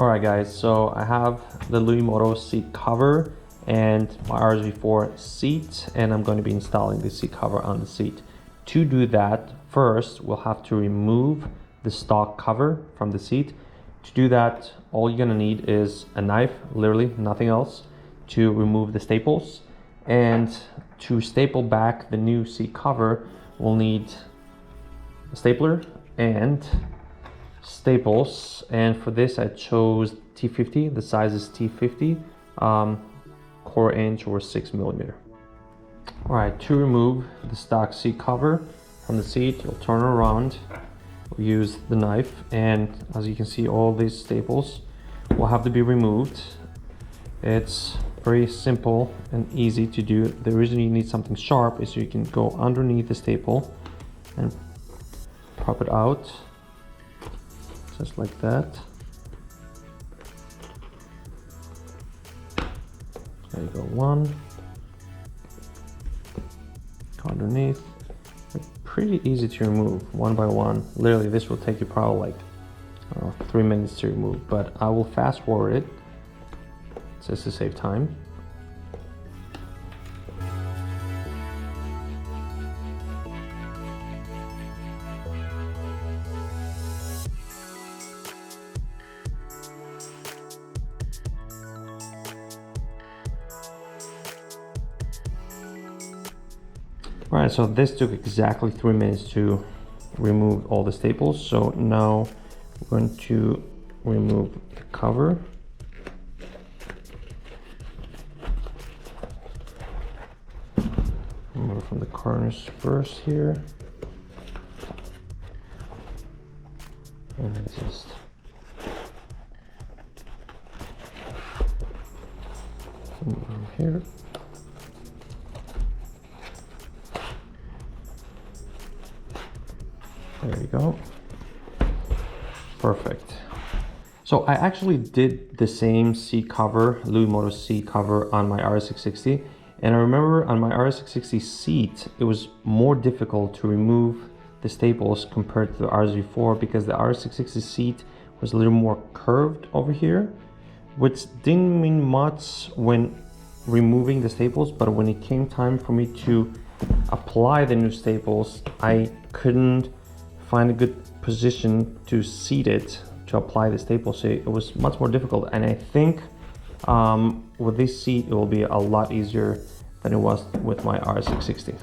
Alright guys, so I have the Luimoto seat cover and my RSV4 seat, and I'm going to be installing the seat cover on the seat. To do that, first we'll have to remove the stock cover from the seat. To do that, all you're going to need is a knife, literally nothing else, to remove the staples. And to staple back the new seat cover, we'll need a stapler and staples, and for this I chose T50. The size is T50, 1/4 inch or 6mm. All right, to remove the stock seat cover from the seat, you'll turn it around, we'll use the knife, and as you can see, all these staples will have to be removed. It's very simple and easy to do. The reason you need something sharp is so you can go underneath the staple and pop it out. Just like that. There you go, one. Go underneath. They're pretty easy to remove, one by one. Literally, this will take you probably like, I don't know, 3 minutes to remove, but I will fast forward it just to save time. All right, so this took exactly 3 minutes to remove all the staples. So now we're going to remove the cover. Remove from the corners first here. And then just remove from here. There you go. Perfect. So I actually did the same seat cover, Luimoto seat cover, on my RS660. And I remember on my RS660 seat, it was more difficult to remove the staples compared to the RSV4 because the RS660 seat was a little more curved over here, which didn't mean much when removing the staples, but when it came time for me to apply the new staples, I couldn't find a good position to seat it to apply the staples, so it was much more difficult. And I think with this seat it will be a lot easier than it was with my RS660.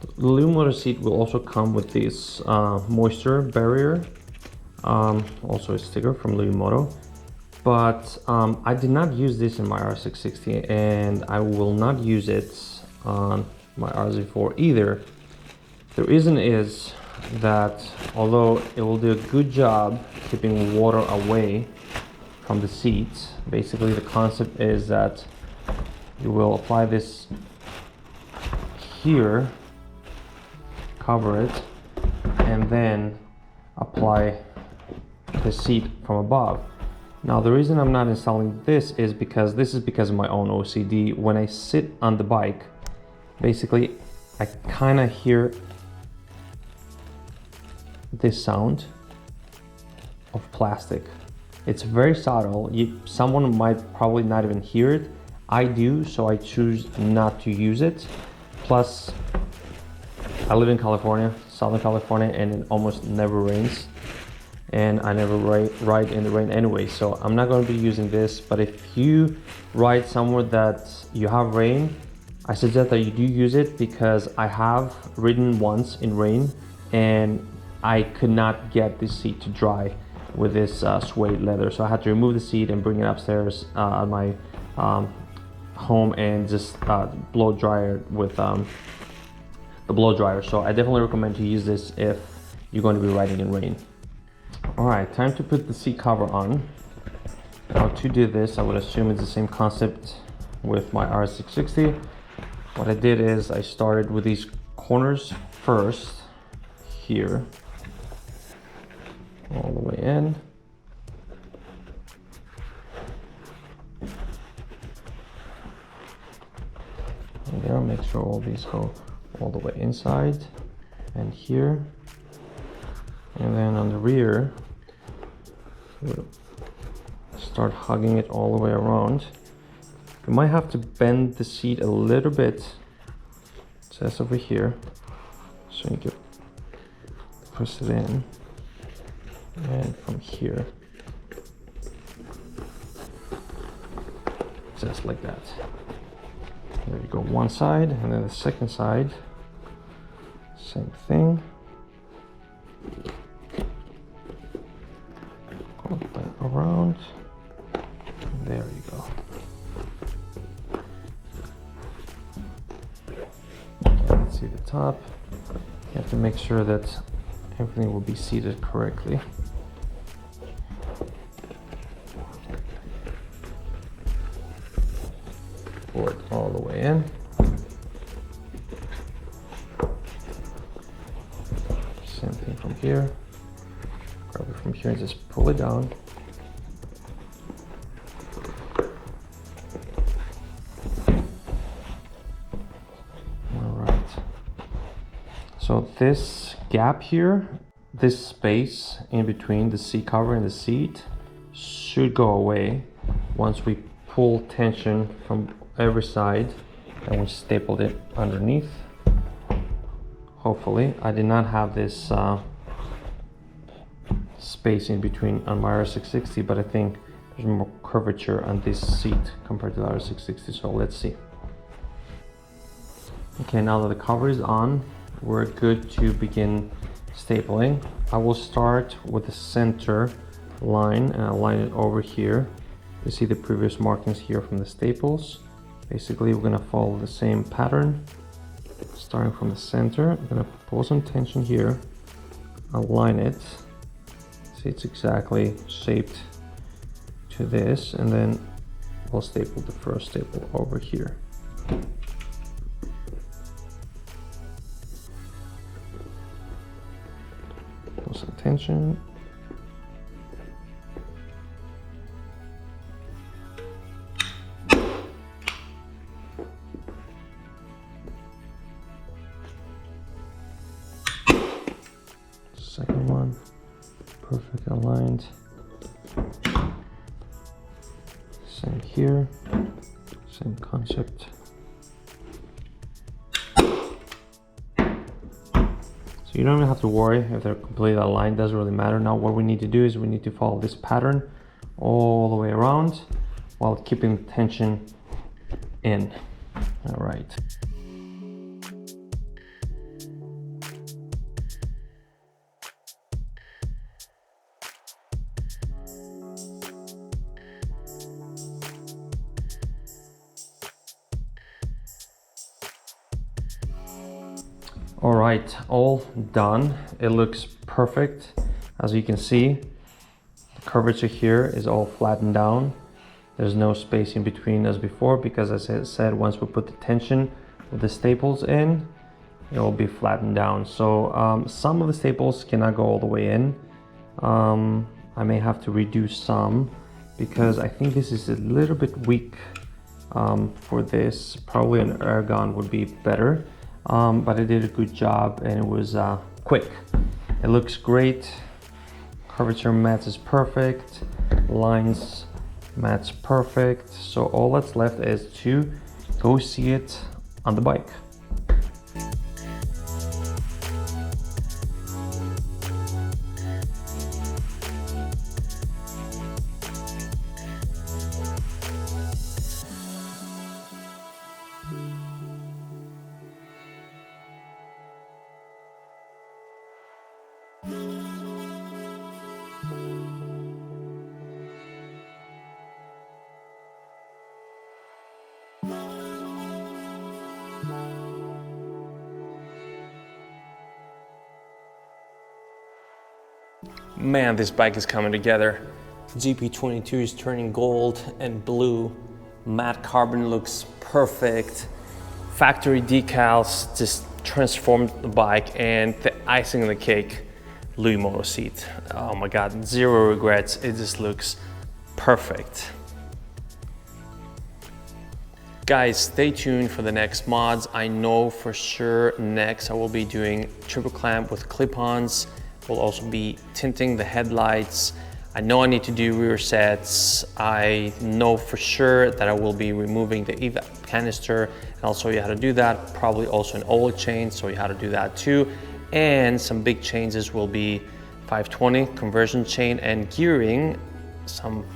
The Luimoto seat will also come with this moisture barrier, also a sticker from Luimoto, but I did not use this in my RS660 and I will not use it on my RSV4 either. The reason is that although it will do a good job keeping water away from the seat, basically the concept is that you will apply this here, cover it, and then apply the seat from above. Now the reason I'm not installing this is because of my own OCD. When I sit on the bike, basically I kind of hear this sound of plastic. It's very subtle. Someone might probably not even hear it. I do, so I choose not to use it. Plus, I live in California, Southern California, and it almost never rains. And I never ride in the rain anyway, so I'm not going to be using this. But if you ride somewhere that you have rain, I suggest that you do use it, because I have ridden once in rain and I could not get this seat to dry with this suede leather. So I had to remove the seat and bring it upstairs at my home and just blow dry it with the blow dryer. So I definitely recommend to use this if you're going to be riding in rain. All right, time to put the seat cover on. Now to do this, I would assume it's the same concept with my RS660. What I did is I started with these corners first here, all the way in. And there, make sure all these go all the way inside and here. And then on the rear, start hugging it all the way around. You might have to bend the seat a little bit. It says over here, so you can push it in, and from here, just like that. There you go, one side, and then the second side, same thing. Go back around. There you go. Let's see the top. You have to make sure that everything will be seated correctly. Pull it all the way in. Same thing from here. Grab it from here and just pull it down. Alright. So this gap here, this space in between the seat cover and the seat should go away once we pull tension from every side and we stapled it underneath. Hopefully. I did not have this space in between on my RS660, but I think there's more curvature on this seat compared to the RS660, so let's see. Okay, now that the cover is on, we're good to begin stapling. I will start with the center line and I'll line it over here. You see the previous markings here from the staples. Basically, we're gonna follow the same pattern. Starting from the center, I'm gonna pull some tension here, align it. See, it's exactly shaped to this, and then we'll staple the first staple over here. Pull some tension. Second one, perfect aligned. Same here, same concept. So you don't even have to worry if they're completely aligned, doesn't really matter. Now what we need to do is we need to follow this pattern all the way around while keeping tension in. All right. All right, all done. It looks perfect. As you can see, the curvature here is all flattened down. There's no space in between as before because, as I said, once we put the tension with the staples in, it will be flattened down. So some of the staples cannot go all the way in. I may have to reduce some because I think this is a little bit weak for this. Probably an air gun would be better. But I did a good job and it was quick. It looks great. Curvature matches perfect. Lines match perfect. So all that's left is to go see it on the bike. Man, this bike is coming together. GP22 is turning gold and blue. Matte carbon looks perfect. Factory decals just transformed the bike, and the icing on the cake, Luimoto seat. Oh my God, zero regrets. It just looks perfect. Guys, stay tuned for the next mods. I know for sure next I will be doing triple clamp with clip-ons. We'll also be tinting the headlights. I know I need to do rear sets. I know for sure that I will be removing the evap canister, and I'll show you how to do that. Probably also an oil change, show you how to do that too. And some big changes will be 520 conversion chain and gearing, some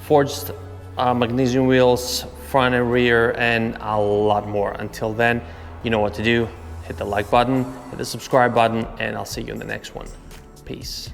forged magnesium wheels, front and rear, and a lot more. Until then, you know what to do. Hit the like button, hit the subscribe button, and I'll see you in the next one. Peace.